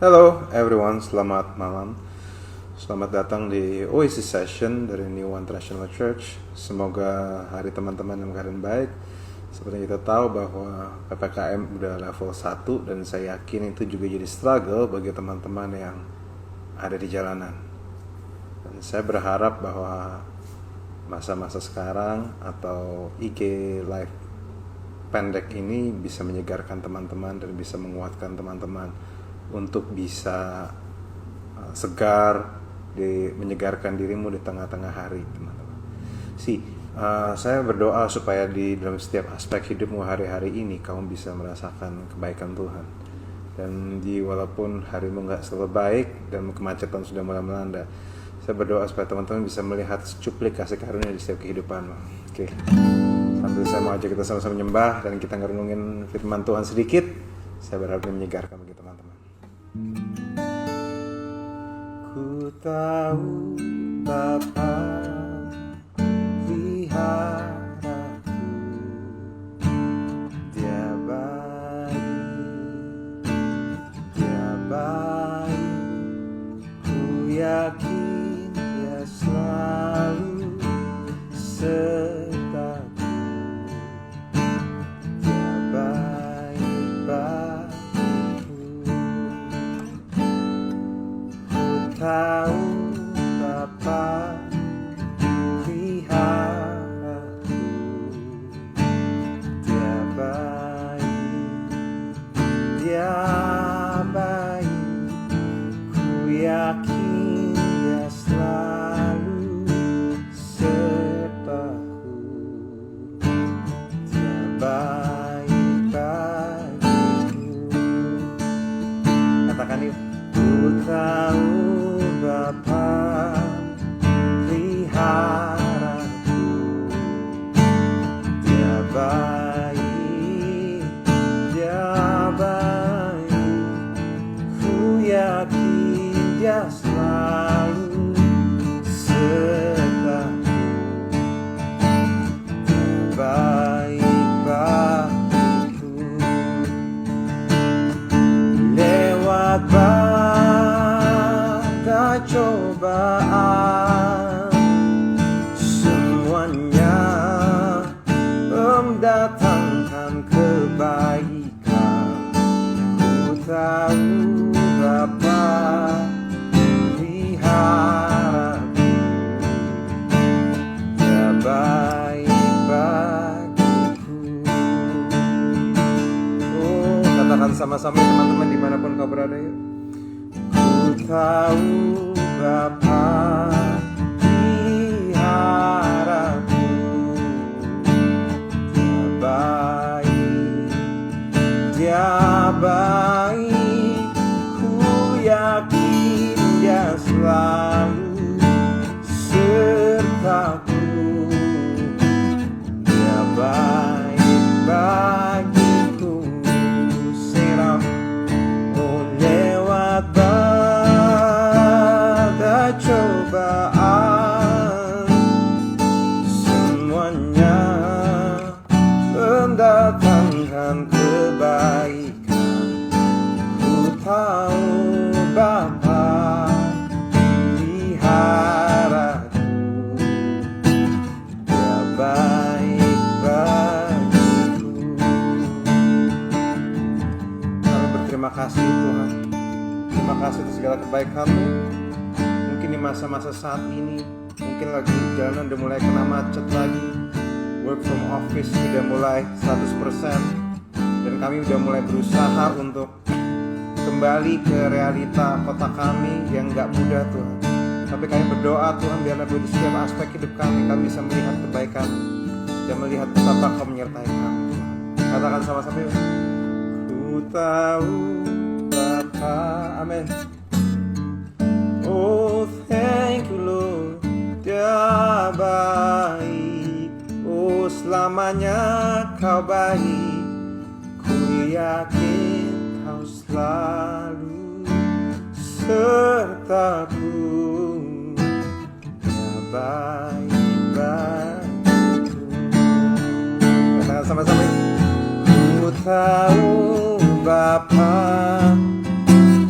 Hello everyone, selamat malam. Selamat datang di Oasis Session dari New One International Church. Semoga hari teman-teman dalam keadaan baik. Seperti kita tahu bahwa PPKM udah level 1 dan saya yakin itu juga jadi struggle bagi teman-teman yang ada di jalanan. Dan saya berharap bahwa masa-masa sekarang atau IG live pendek ini bisa menyegarkan teman-teman dan bisa menguatkan teman-teman untuk bisa segar, menyegarkan dirimu di tengah-tengah hari, teman-teman. Saya berdoa supaya di dalam setiap aspek hidupmu hari-hari ini kamu bisa merasakan kebaikan Tuhan. Dan walaupun harimu gak selalu baik dan kemacetan sudah mulai melanda, saya berdoa supaya teman-teman bisa melihat secuplik kasih karunia di setiap kehidupanmu. Oke. Sambil saya mau ajak kita sama-sama menyembah dan kita ngerenungin firman Tuhan sedikit. Saya berharap menyegarkan bagi teman-teman. Ku tahu Bapa peliharaku, Dia baik, ku yakin Dia selalu sertaku. Dia baik bagiku. Ku tahu Bapa peliharaku, Dia baik, ku yakin Dia selalu sertaku. Dia baik bagiku. Katakan yuk. Ku tahu Bapa peliharaku, Dia baik, ku yakin Dia selalu sertaku. Dia baik bagiku. Lewat badai cobaan, semuanya mendatangkan kebaikan. Ku tahu Bapa peliharaku, Dia baik bagiku. Oh, katakan sama-sama teman-teman dimanapun kau berada yuk. Ku tahu Bapa peliharaku, Dia baik, ku yakin Dia selalu sertaku. Dia baik bagiku. Seram, oh lewat badai cobaan, semuanya mendatangkan kebaikan. Ku tahu Bapa peliharaku, Dia baik bagiku. Kami berterima kasih Tuhan. Terima kasih atas segala kebaikan-Mu. Mungkin di masa-masa saat ini, mungkin lagi jalanan udah mulai kena macet lagi, work from office udah mulai 100%, dan kami udah mulai berusaha untuk kembali ke realita kota kami yang gak mudah Tuhan. Tapi kami berdoa Tuhan, biarlah di setiap aspek hidup kami bisa melihat kebaikan dan melihat betapa Kau menyertai kami Tuhan. Katakan sama-sama yuk. Ku tahu Bapa, amin. Oh thank you Lord, Dia baik, oh selamanya Kau baik, ku yakin Kau selalu sertaku. Dia baik bagiku. Katakan sama-sama. Ku tahu Bapa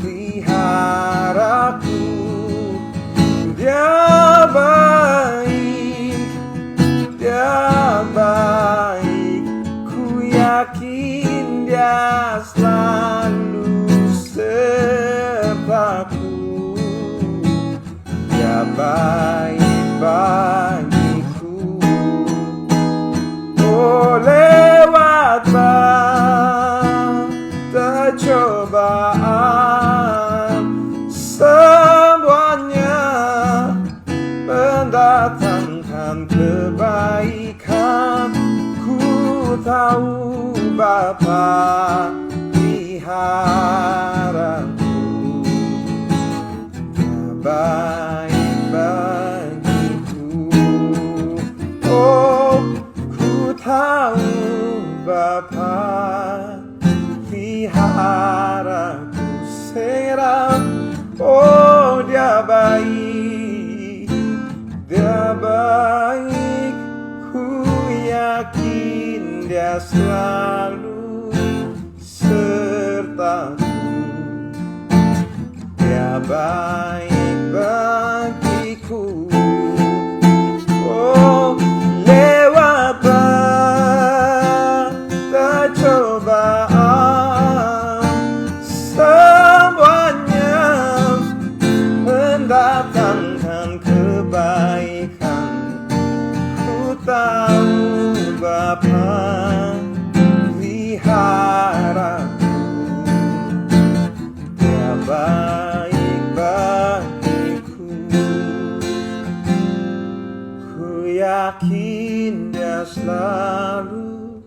peliharaku, Dia baik bagiku. Oh, lewat badai cobaan, semuanya mendatangkan kebaikan. Ku tahu Bapa peliharaku. Dia baik bagiku. Oh, ku tahu Bapa peliharaku. Serang, oh dia baik, dia baik. Ku yakin dia selalu sertaku. Dia baik bagiku. Oh, lewat badai cobaan, semuanya mendatangkan kebaikan. Ku tahu Bapa peliharaku. Dia baik bagiku. Ku yakin dia selalu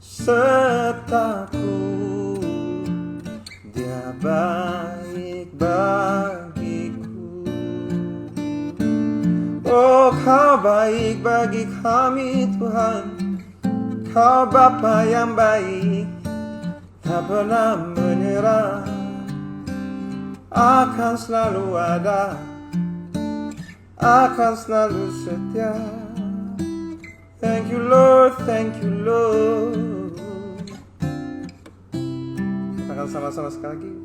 sertaku. Dia baik bagiku. Oh, Kau baik bagi kami Tuhan. Kau Bapa yang baik, tak pernah menyerah, akan selalu ada, akan selalu setia. Thank you Lord, thank you Lord. Kita akan sama-sama sekali lagi.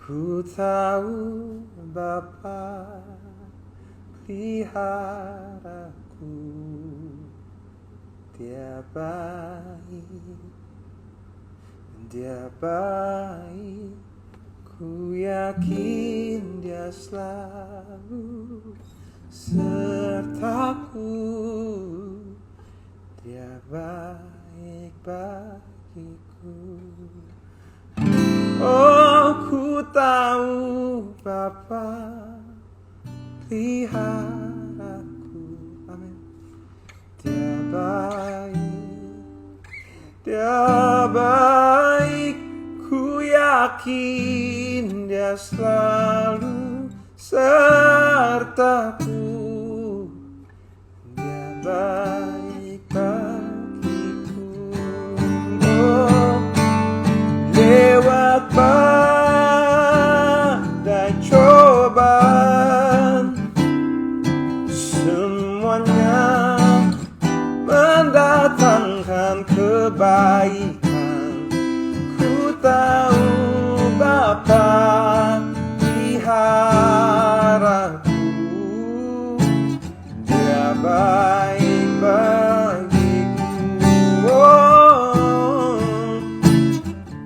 Ku tahu Bapa peliharaku. Dia baik, dia baik. Ku yakin dia selalu sertaku. Dia baik bagiku. Oh, ku tahu Bapa peliharaku. Amin. Dia baik, dia baik. Ku yakin dia selalu sertaku. Dia baik bagiku. Oh, lewat badai cobaan, semuanya mendatangkan kebaikan. Ku tahu Bapa peliharaku. Dia baik bagiku. Oh,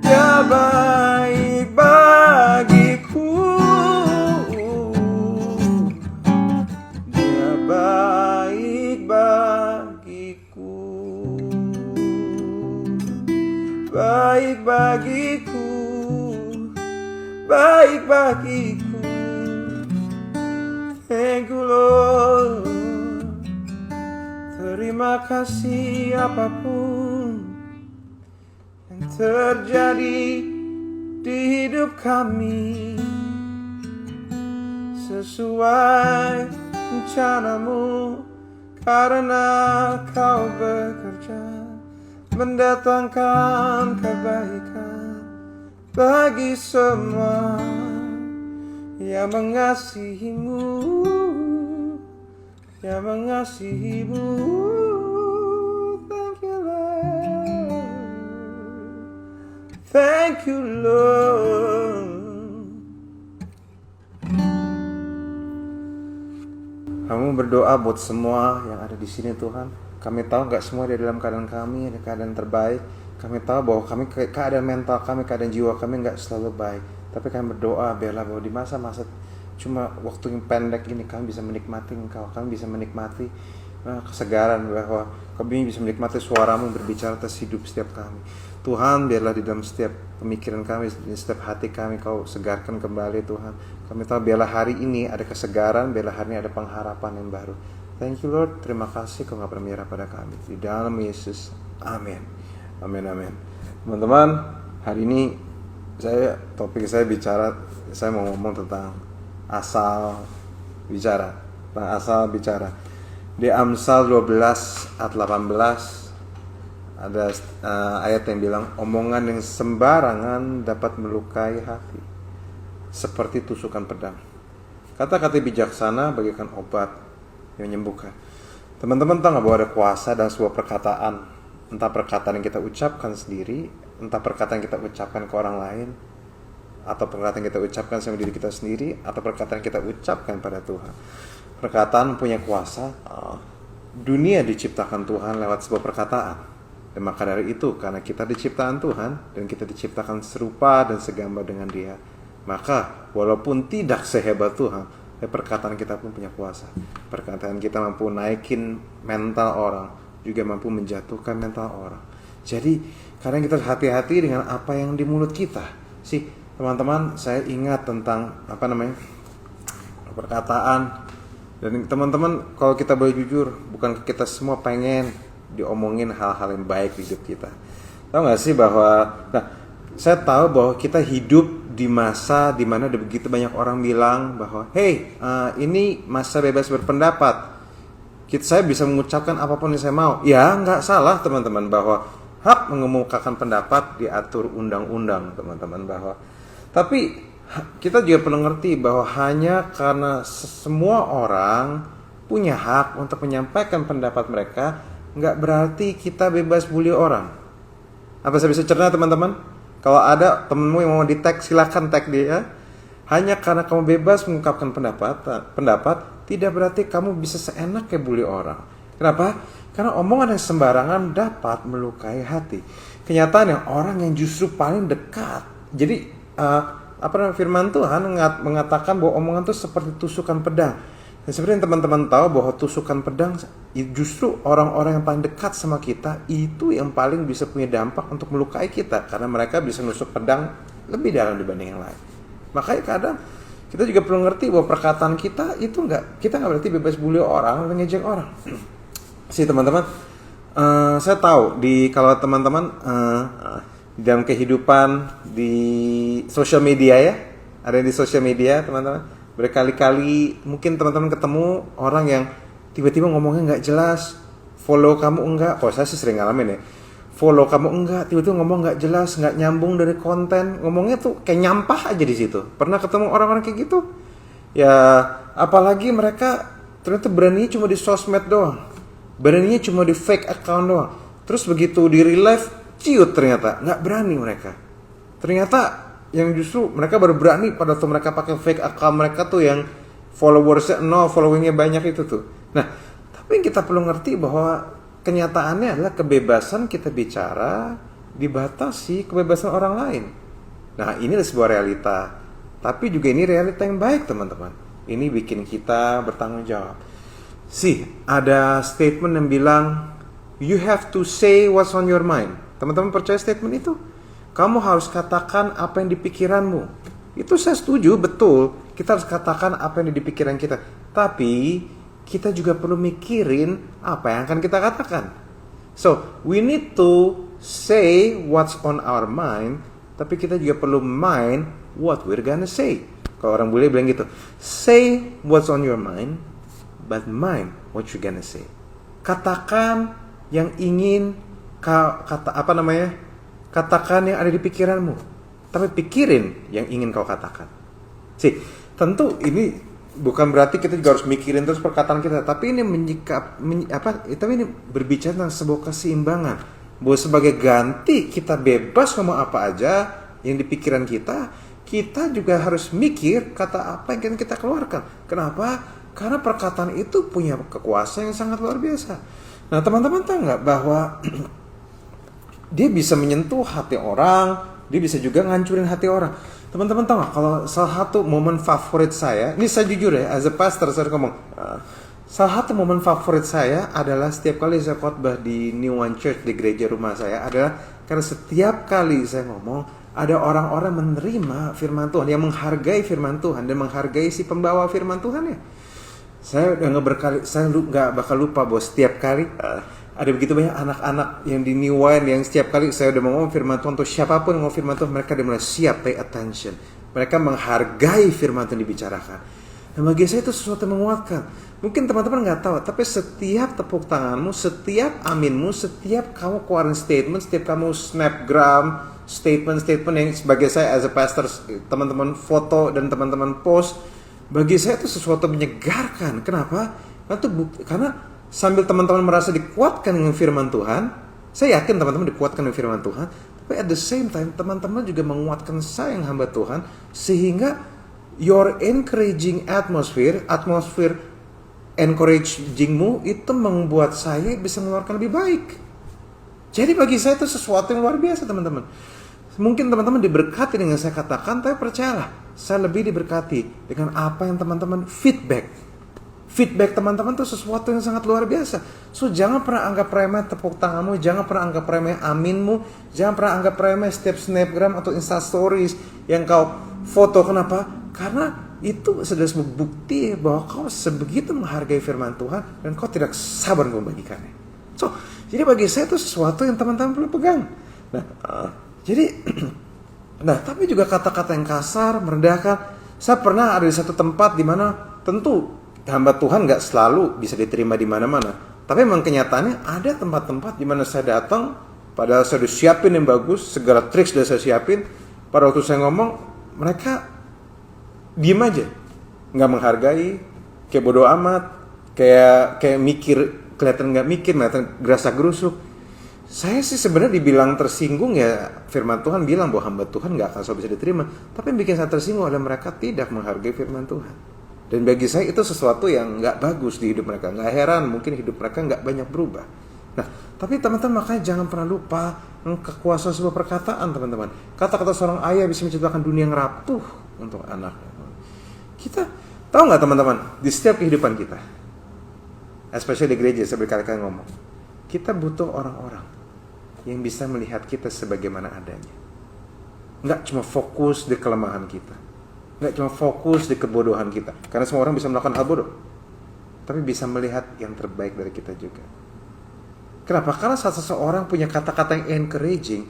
dia baik bagiku. Dia baik bagiku. Baik bagiku, baik bagiku. Thank you Lord. Terima kasih apapun yang terjadi di hidup kami, sesuai rencanamu, karena Kau bekerja mendatangkan kebaikan bagi semua yang mengasihimu, yang mengasihimu. Thank you Lord, thank you Lord. Kamu berdoa buat semua yang ada di sini Tuhan. Kami tahu gak semua di dalam keadaan kami, ada keadaan terbaik. Kami tahu bahwa kami keadaan mental kami, keadaan jiwa kami gak selalu baik. Tapi kami berdoa biarlah bahwa di masa-masa cuma waktu yang pendek ini kami bisa menikmati Engkau, kami bisa menikmati kesegaran bahwa kami bisa menikmati suaramu berbicara atas hidup setiap kami. Tuhan, biarlah di dalam setiap pemikiran kami, di setiap hati kami Kau segarkan kembali Tuhan. Kami tahu biarlah hari ini ada kesegaran, biarlah hari ini ada pengharapan yang baru. Thank you Lord, terima kasih Kau nggak pernah menyerah pada kami. Di dalam Yesus, amin. Amin, amin. Teman-teman, hari ini topik saya mau ngomong tentang asal bicara. Tentang asal bicara. Di Amsal 12 ayat 18 ada ayat yang bilang, omongan yang sembarangan dapat melukai hati seperti tusukan pedang. Kata-kata bijaksana bagaikan obat yang menyembuhkan. Teman-teman tahu nggak bahwa ada kuasa dalam sebuah perkataan? Entah perkataan yang kita ucapkan sendiri, entah perkataan yang kita ucapkan ke orang lain, atau perkataan yang kita ucapkan sama diri kita sendiri, atau perkataan yang kita ucapkan pada Tuhan. Perkataan punya kuasa. Dunia diciptakan Tuhan lewat sebuah perkataan. Dan maka dari itu, karena kita diciptaan Tuhan dan kita diciptakan serupa dan segambar dengan Dia, maka walaupun tidak sehebat Tuhan, perkataan kita pun punya kuasa. Perkataan kita mampu naikin mental orang, juga mampu menjatuhkan mental orang. Jadi kadang kita harus hati-hati dengan apa yang di mulut kita. Teman-teman, saya ingat tentang perkataan. Dan teman-teman, kalau kita boleh jujur, bukan kita semua pengen diomongin hal-hal yang baik di hidup kita. Tahu gak sih bahwa, saya tahu bahwa kita hidup di masa dimana ada begitu banyak orang bilang bahwa, hey, ini masa bebas berpendapat. Saya bisa mengucapkan apapun yang saya mau. Ya, nggak salah teman-teman bahwa hak mengemukakan pendapat diatur undang-undang, teman-teman, bahwa. Tapi kita juga perlu ngerti bahwa hanya karena semua orang punya hak untuk menyampaikan pendapat mereka, nggak berarti kita bebas bully orang. Apa saya bisa cerna, teman-teman? Kalau ada temenmu yang mau di-tag, silakan tag dia. Hanya karena kamu bebas mengungkapkan pendapat, tidak berarti kamu bisa seenak kayak bully orang. Kenapa? Karena omongan yang sembarangan dapat melukai hati. Kenyataan yang orang yang justru paling dekat. Jadi firman Tuhan mengatakan bahwa omongan itu seperti tusukan pedang. Dan seperti yang teman-teman tahu bahwa tusukan pedang justru orang-orang yang paling dekat sama kita itu yang paling bisa punya dampak untuk melukai kita, karena mereka bisa nusuk pedang lebih dalam dibanding yang lain. Makanya kadang kita juga perlu ngerti bahwa perkataan kita itu kita nggak berarti bebas bully orang atau ngejek orang. Teman-teman, saya tahu kalau teman-teman di dalam kehidupan di sosial media ya, ada di sosial media teman-teman, berkali-kali mungkin teman-teman ketemu orang yang tiba-tiba ngomongnya nggak jelas, follow kamu enggak. Kalau saya sih sering ngalamin ya, follow kamu enggak, tiba-tiba ngomong nggak jelas, nggak nyambung dari konten, ngomongnya tuh kayak nyampah aja di situ. Pernah ketemu orang-orang kayak gitu? Ya, apalagi mereka ternyata beraninya cuma di sosmed doang, beraninya cuma di fake account doang. Terus begitu di real life, ciut ternyata, nggak berani mereka. Ternyata yang justru mereka baru berani pada waktu mereka pakai fake account mereka tuh yang followersnya 0, followingnya banyak itu tuh. Nah, tapi yang kita perlu ngerti bahwa kenyataannya adalah kebebasan kita bicara dibatasi kebebasan orang lain. Nah, ini adalah sebuah realita. Tapi juga ini realita yang baik, teman-teman. Ini bikin kita bertanggung jawab. Ada statement yang bilang, you have to say what's on your mind. Teman-teman percaya statement itu? Kamu harus katakan apa yang di pikiranmu. Itu saya setuju, betul. Kita harus katakan apa yang di pikiran kita. Tapi kita juga perlu mikirin apa yang akan kita katakan. So, we need to say what's on our mind, tapi kita juga perlu mind what we're gonna say. Kalau orang bule bilang gitu, say what's on your mind, but mind what you're gonna say. Katakan yang ingin katakan yang ada di pikiranmu, tapi pikirin yang ingin kau katakan. Tentu ini bukan berarti kita juga harus mikirin terus perkataan kita, tapi ini tapi ini berbicara tentang sebuah keseimbangan. Bahwa sebagai ganti kita bebas ngomong apa aja yang di pikiran kita, kita juga harus mikir kata apa yang kita keluarkan. Kenapa? Karena perkataan itu punya kekuasaan yang sangat luar biasa. Nah, teman-teman tahu nggak bahwa dia bisa menyentuh hati orang, dia bisa juga ngancurin hati orang. Teman-teman tahu nggak, kalau salah satu momen favorit saya, ini saya jujur ya, as a pastor saya ngomong, salah satu momen favorit saya adalah setiap kali saya khotbah di New One Church, di gereja rumah saya, adalah karena setiap kali saya ngomong, ada orang-orang menerima firman Tuhan, yang menghargai firman Tuhan dan menghargai si pembawa firman Tuhan ya. Saya udah nggak bakal lupa bahwa setiap kali ada begitu banyak anak-anak yang di New Wine yang setiap kali saya udah mau ngomong firman Tuhan atau siapapun ngomong firman Tuhan, mereka udah mulai siap, pay attention. Mereka menghargai firman Tuhan dibicarakan. Dan bagi saya itu sesuatu yang menguatkan. Mungkin teman-teman nggak tahu, tapi setiap tepuk tanganmu, setiap aminmu, setiap kamu keluarin statement, setiap kamu snapgram, statement yang sebagai saya as a pastor, teman-teman foto dan teman-teman post, bagi saya itu sesuatu menyegarkan. Kenapa? Karena sambil teman-teman merasa dikuatkan dengan firman Tuhan, saya yakin teman-teman dikuatkan dengan firman Tuhan, tapi at the same time teman-teman juga menguatkan saya yang hamba Tuhan, sehingga your encouraging atmosphere encouragingmu itu membuat saya bisa mengeluarkan lebih baik. Jadi bagi saya itu sesuatu yang luar biasa teman-teman. Mungkin teman-teman diberkati dengan saya katakan, tapi percayalah, saya lebih diberkati dengan apa yang teman-teman feedback teman-teman itu sesuatu yang sangat luar biasa. So jangan pernah anggap remeh tepuk tanganmu, jangan pernah anggap remeh aminmu, jangan pernah anggap remeh setiap snapgram atau insta stories yang kau foto. Kenapa? Karena itu sudah sebuah bukti bahwa kau sebegitu menghargai firman Tuhan dan kau tidak sabar membagikannya. So jadi bagi saya itu sesuatu yang teman-teman perlu pegang. Nah tapi juga kata-kata yang kasar, merendahkan. Saya pernah ada di satu tempat di mana tentu hamba Tuhan nggak selalu bisa diterima di mana-mana. Tapi memang kenyataannya ada tempat-tempat di mana saya datang, padahal saya udah siapin yang bagus, segala trik sudah saya siapin. Pada waktu saya ngomong, mereka diem aja, nggak menghargai, kayak bodoh amat, kayak mikir, kelihatan nggak mikir, kelihatan gerasa gerusuk. Saya sih sebenarnya dibilang tersinggung ya, firman Tuhan bilang bahwa hamba Tuhan nggak akan selalu bisa diterima. Tapi yang bikin saya tersinggung adalah mereka tidak menghargai firman Tuhan. Dan bagi saya itu sesuatu yang nggak bagus di hidup mereka. Nggak heran mungkin hidup mereka nggak banyak berubah. Nah, tapi teman-teman makanya jangan pernah lupa kekuasaan sebuah perkataan teman-teman. Kata-kata seorang ayah bisa menciptakan dunia yang rapuh untuk anaknya. Kita tahu nggak teman-teman, di setiap kehidupan kita, especially di gereja, saya berkali-kali ngomong, kita butuh orang-orang yang bisa melihat kita sebagaimana adanya. Nggak cuma fokus di kelemahan kita. Nggak cuma fokus di kebodohan kita. Karena semua orang bisa melakukan hal bodoh. Tapi bisa melihat yang terbaik dari kita juga. Kenapa? Karena saat seseorang punya kata-kata yang encouraging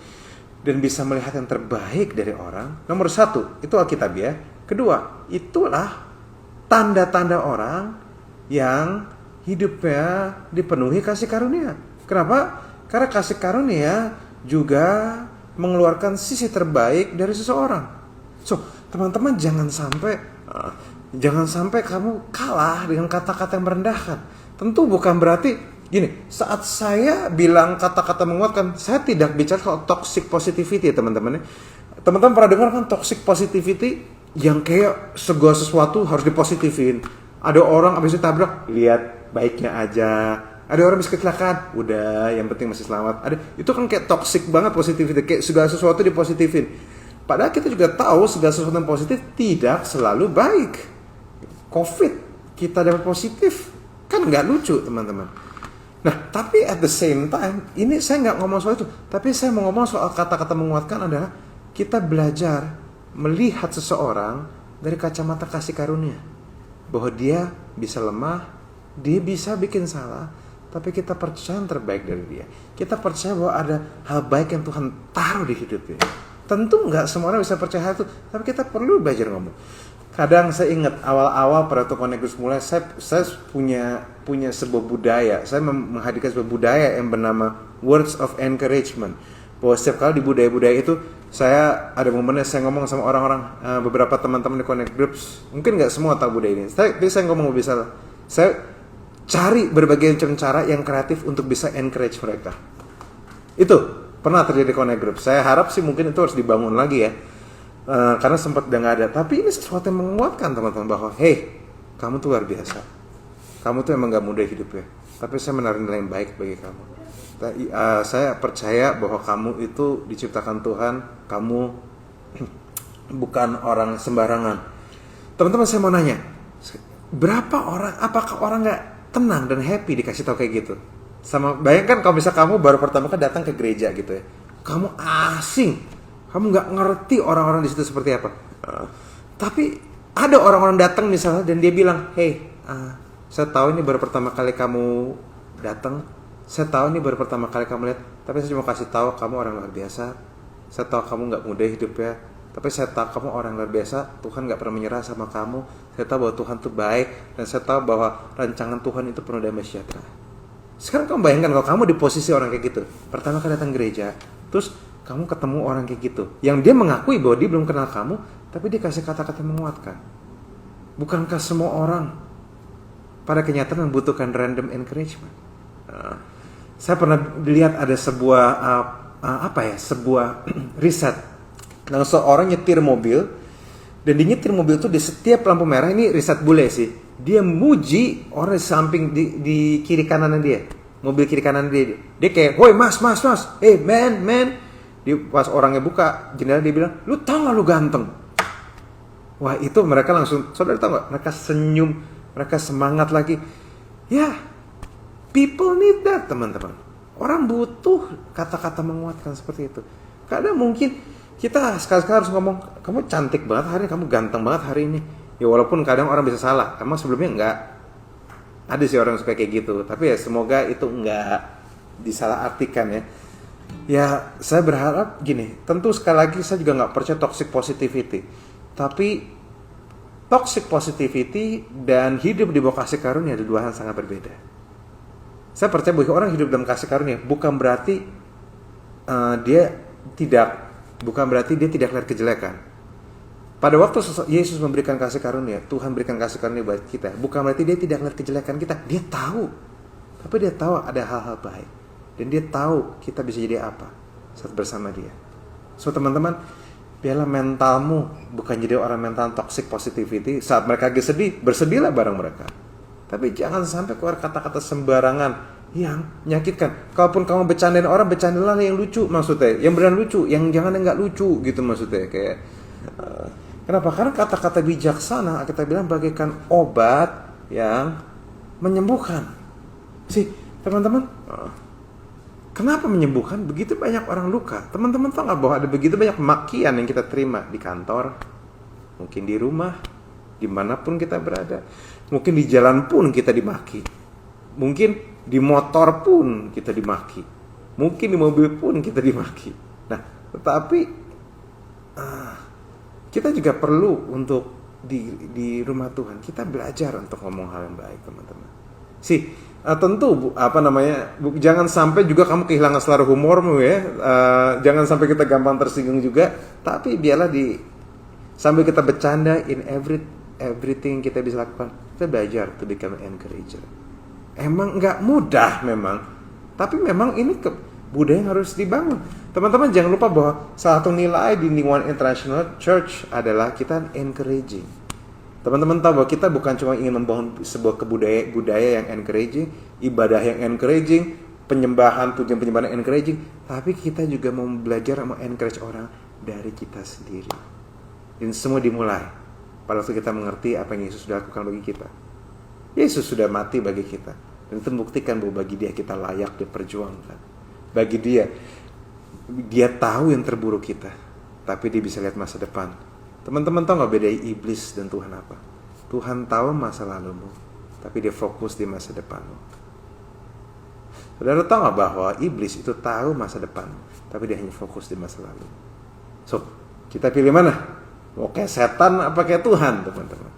dan bisa melihat yang terbaik dari orang, nomor satu, itu Alkitabiah. Kedua, itulah tanda-tanda orang yang hidupnya dipenuhi kasih karunia. Kenapa? Karena kasih karunia juga mengeluarkan sisi terbaik dari seseorang. So, teman-teman jangan sampai kamu kalah dengan kata-kata yang merendahkan. Tentu bukan berarti gini, saat saya bilang kata-kata menguatkan, saya tidak bicara soal toxic positivity ya teman-teman. Teman-teman pernah dengar kan toxic positivity yang kayak segala sesuatu harus dipositifin. Ada orang habis ditabrak, lihat baiknya aja. Ada orang habis kecelakaan, udah yang penting masih selamat. Itu kan kayak toxic banget positivity, kayak segala sesuatu dipositifin. Padahal kita juga tahu segala sesuatu yang positif tidak selalu baik. COVID kita dapat positif, kan nggak lucu teman-teman. Nah, tapi at the same time, ini saya nggak ngomong soal itu. Tapi saya mau ngomong soal kata-kata menguatkan adalah kita belajar melihat seseorang dari kacamata kasih karunia. Bahwa dia bisa lemah, dia bisa bikin salah, tapi kita percaya yang terbaik dari dia. Kita percaya bahwa ada hal baik yang Tuhan taruh di hidup dia. Tentu nggak semua orang bisa percaya itu, tapi kita perlu belajar ngomong. Kadang saya ingat awal-awal pada Connect Group mulai, saya punya sebuah budaya. Saya menghadirkan sebuah budaya yang bernama Words of Encouragement. Bahwa setiap kali di budaya-budaya itu, saya ada momennya saya ngomong sama orang-orang, beberapa teman-teman di Connect Groups. Mungkin nggak semua tahu budaya ini. Tapi saya ngomong bisa, saya cari berbagai macam cara yang kreatif untuk bisa encourage mereka. Itu pernah terjadi Connect Group. Saya harap sih mungkin itu harus dibangun lagi ya. Karena sempat udah gak ada. Tapi ini sesuatu yang menguatkan teman-teman bahwa hey, kamu tuh luar biasa. Kamu tuh emang gak mudah hidupnya. tapi saya menaruh nilai yang baik bagi kamu. Saya percaya bahwa kamu itu diciptakan Tuhan, kamu bukan orang sembarangan. Teman-teman, saya mau nanya, apakah orang nggak tenang dan happy dikasih tahu kayak gitu? Sama, bayangkan kalau bisa kamu baru pertama kali datang ke gereja gitu ya, kamu asing, kamu nggak ngerti orang-orang di situ seperti apa. Tapi ada orang-orang datang misalnya dan dia bilang, hey, saya tahu ini baru pertama kali kamu datang, saya tahu ini baru pertama kali kamu lihat, tapi saya cuma kasih tahu kamu orang luar biasa. Saya tahu kamu nggak mudah hidupnya, tapi saya tahu kamu orang luar biasa. Tuhan nggak pernah menyerah sama kamu. Saya tahu bahwa Tuhan itu baik, dan saya tahu bahwa rancangan Tuhan itu penuh damai sejahtera. Sekarang kamu bayangkan kalau kamu di posisi orang kayak gitu, pertama kali datang gereja, terus kamu ketemu orang kayak gitu, yang dia mengakui bahwa dia belum kenal kamu, tapi dia kasih kata-kata menguatkan. Bukankah semua orang pada kenyataan membutuhkan random encouragement? Saya pernah lihat ada sebuah sebuah riset. Nah, seorang nyetir mobil, dan di nyetir mobil itu di setiap lampu merah, ini riset bule sih, dia muji orang di samping, di kiri kanan dia, mobil kiri kanan dia kayak, woi mas, hey man. Pas orangnya buka jendela dia bilang, lu tau gak lu ganteng? Wah, itu mereka langsung, saudara tau gak, mereka senyum, mereka semangat lagi. Ya, people need that, teman-teman. Orang butuh kata-kata menguatkan seperti itu. Kadang mungkin kita sekali-sekali harus ngomong, kamu cantik banget hari ini, kamu ganteng banget hari ini. Ya walaupun kadang orang bisa salah, emang sebelumnya enggak. Ada sih orang yang suka kayak gitu, tapi ya semoga itu enggak disalahartikan ya. Ya saya berharap gini, tentu sekali lagi saya juga enggak percaya toxic positivity. Tapi toxic positivity dan hidup di bawah kasih karunia ada dua hal sangat berbeda. Saya percaya bahwa orang hidup dalam kasih karunia bukan berarti dia tidak lihat kejelekan. Pada waktu Yesus memberikan kasih karunia, Tuhan berikan kasih karunia buat kita, bukan berarti dia tidak lihat kejelekan kita. Dia tahu, tapi dia tahu ada hal-hal baik, dan dia tahu kita bisa jadi apa saat bersama dia. So teman-teman, biarlah mentalmu bukan jadi orang mental toxic positivity. Saat mereka lagi sedih, bersedihlah bareng mereka. Tapi jangan sampai keluar kata-kata sembarangan yang menyakitkan. Kalaupun kamu bercandain orang, bercandalah yang lucu maksudnya, yang benar lucu, yang jangan yang nggak lucu gitu maksudnya. Kayak kenapa? Karena kata-kata bijaksana kita bilang bagaikan obat yang menyembuhkan. Sih teman-teman, kenapa menyembuhkan? Begitu banyak orang luka. Teman-teman tahu nggak bahwa ada begitu banyak makian yang kita terima di kantor, mungkin di rumah, dimanapun kita berada. Mungkin di jalan pun kita dimaki. Mungkin di motor pun kita dimaki. Mungkin di mobil pun kita dimaki. Nah, tetapi kita juga perlu untuk di rumah Tuhan kita belajar untuk ngomong hal yang baik, teman-teman. Tentu jangan sampai juga kamu kehilangan selera humormu ya. Jangan sampai kita gampang tersinggung juga. Tapi biarlah sambil kita bercanda in everything kita bisa lakukan, kita belajar to become an encourager. Emang nggak mudah memang, tapi memang ini budaya yang harus dibangun. Teman-teman jangan lupa bahwa salah satu nilai di New One International Church adalah kita encouraging. Teman-teman tahu bahwa kita bukan cuma ingin membangun sebuah budaya yang encouraging, ibadah yang encouraging, pujian-penyembahan yang encouraging, tapi kita juga mau belajar encourage orang dari kita sendiri. Dan semua dimulai pada waktu kita mengerti apa yang Yesus sudah lakukan bagi kita. Yesus sudah mati bagi kita, dan itu membuktikan bahwa bagi dia kita layak diperjuangkan. Bagi dia tahu yang terburuk kita, tapi dia bisa lihat masa depan. Teman-teman tahu gak beda iblis dan Tuhan apa? Tuhan tahu masa lalumu, tapi dia fokus di masa depanmu. Saudara tahu gak bahwa iblis itu tahu masa depanmu, tapi dia hanya fokus di masa lalu. So, kita pilih mana? Mau kayak setan apa kayak Tuhan, teman-teman?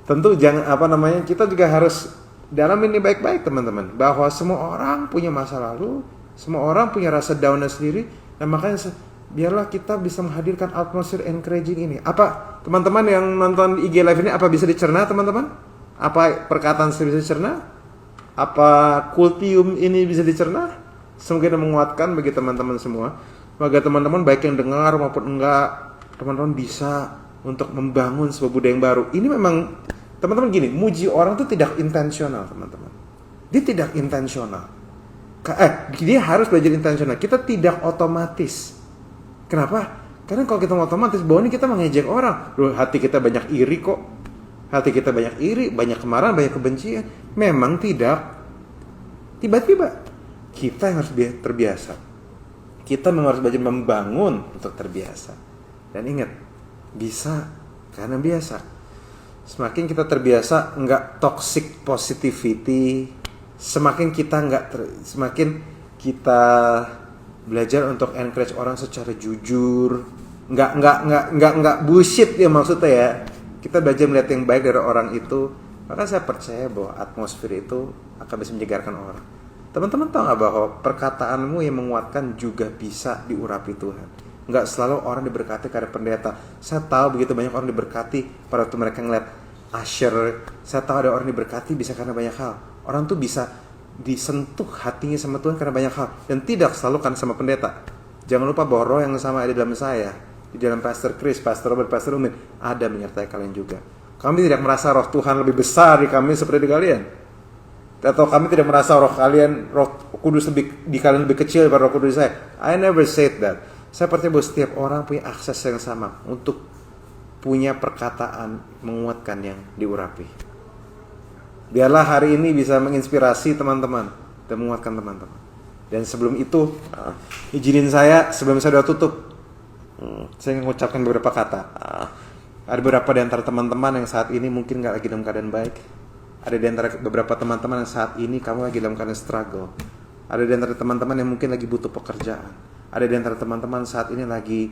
Tentu kita juga harus dalam ini baik-baik, teman-teman, bahwa semua orang punya masa lalu, semua orang punya rasa down-nya sendiri, dan makanya biarlah kita bisa menghadirkan atmosfer encouraging ini. Apa teman-teman yang nonton IG live ini, apa bisa dicerna, teman-teman? Apa perkataan saya bisa dicerna? Apa kultium ini bisa dicerna? Semoga ini menguatkan bagi teman-teman semua. Semoga teman-teman baik yang dengar maupun enggak, teman-teman bisa untuk membangun sebuah budaya yang baru. Ini memang, teman-teman gini, muji orang itu tidak intensional, teman-teman. Dia tidak intensional. Dia harus belajar intensional. Kita tidak otomatis. Kenapa? Karena kalau kita otomatis, bawahnya kita mengejek orang. Loh, hati kita banyak iri kok. Hati kita banyak iri, banyak kemarahan, banyak kebencian. Memang tidak. Tiba-tiba kita yang harus terbiasa. Kita memang harus belajar membangun untuk terbiasa. Dan ingat, bisa karena biasa. Semakin kita terbiasa nggak toxic positivity, semakin kita belajar untuk encourage orang secara jujur, nggak bullshit ya maksudnya ya. Kita belajar melihat yang baik dari orang itu, maka saya percaya bahwa atmosfer itu akan bisa menyegarkan orang. Teman-teman tahu nggak bahwa perkataanmu yang menguatkan juga bisa diurapi Tuhan. Nggak selalu orang diberkati karena pendeta. Saya tahu begitu banyak orang diberkati pada waktu mereka ngeliat Asher. Saya tahu ada orang diberkati bisa karena banyak hal. Orang tuh bisa disentuh hatinya sama Tuhan karena banyak hal. Dan tidak selalu kan sama pendeta. Jangan lupa bahwa roh yang sama ada di dalam saya, di dalam Pastor Chris, Pastor Robert, Pastor Umin, ada menyertai kalian juga. Kami tidak merasa roh Tuhan lebih besar di kami seperti di kalian. Atau kami tidak merasa roh kudus di kalian lebih kecil daripada roh kudus di saya. I never said that. Saya percaya bahwa setiap orang punya akses yang sama untuk punya perkataan menguatkan yang diurapi. Biarlah hari ini bisa menginspirasi teman-teman dan menguatkan teman-teman. Dan sebelum itu, izinin saya sebelum saya sudah tutup, saya ingin mengucapkan beberapa kata. Ada beberapa di antara teman-teman yang saat ini mungkin gak lagi dalam keadaan baik. Ada di antara beberapa teman-teman yang saat ini kamu lagi dalam keadaan struggle. Ada di antara teman-teman yang mungkin lagi butuh pekerjaan. Ada di antara teman-teman saat ini lagi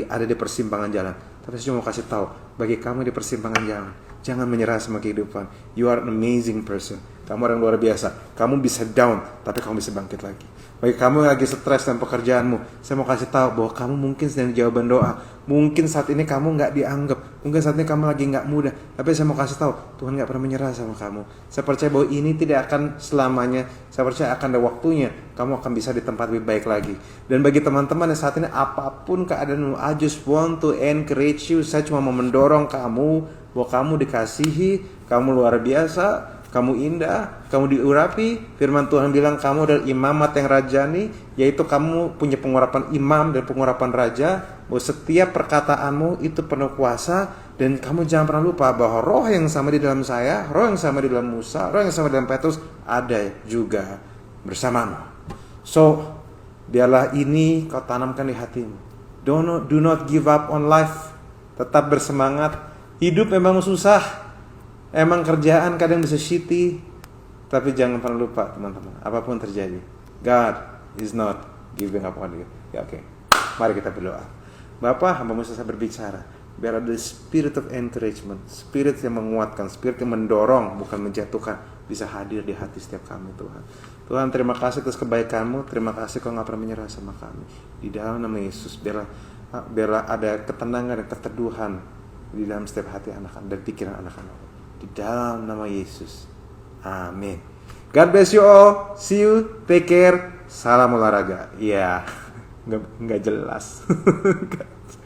ada di persimpangan jalan. Tapi saya cuma mau kasih tahu, bagi kamu di persimpangan jalan, jangan menyerah sama kehidupan. You are an amazing person. Kamu orang luar biasa. Kamu bisa down, tapi kamu bisa bangkit lagi. Bagi kamu yang lagi stres dengan pekerjaanmu, saya mau kasih tahu bahwa kamu mungkin sedang jawaban doa. Mungkin saat ini kamu nggak dianggap. Mungkin saat ini kamu lagi nggak mudah. Tapi saya mau kasih tahu, Tuhan nggak pernah menyerah sama kamu. Saya percaya bahwa ini tidak akan selamanya. Saya percaya akan ada waktunya. Kamu akan bisa di tempat lebih baik lagi. Dan bagi teman-teman yang saat ini apapun keadaanmu, I just want to encourage you. Saya cuma mau mendorong kamu bahwa kamu dikasihi, kamu luar biasa. Kamu indah, kamu diurapi. Firman Tuhan bilang kamu adalah imamat yang rajani, yaitu kamu punya pengurapan imam dan pengurapan raja. Bahwa setiap perkataanmu itu penuh kuasa. Dan kamu jangan pernah lupa bahwa roh yang sama di dalam saya, roh yang sama di dalam Musa, roh yang sama di dalam Petrus ada juga bersamamu. So, biarlah ini kau tanamkan di hatimu. Do not give up on life. Tetap bersemangat. Hidup memang susah. Emang kerjaan kadang bisa shitty, tapi jangan pernah lupa teman-teman, apapun terjadi, God is not giving up on you. Ya, oke. Mari kita berdoa. Bapa, hamba-Mu selesai berbicara. Biar ada spirit of encouragement, spirit yang menguatkan, spirit yang mendorong, bukan menjatuhkan, bisa hadir di hati setiap kami Tuhan. Tuhan, terima kasih atas kebaikan-Mu, terima kasih Kau gak pernah menyerah sama kami. Di dalam nama Yesus, biarlah ada ketenangan dan keteduhan di dalam setiap hati anak-anak dan pikiran anak-anak. Di dalam nama Yesus. Amin. God bless you all. See you. Take care. Salam olahraga. Ya, nggak jelas.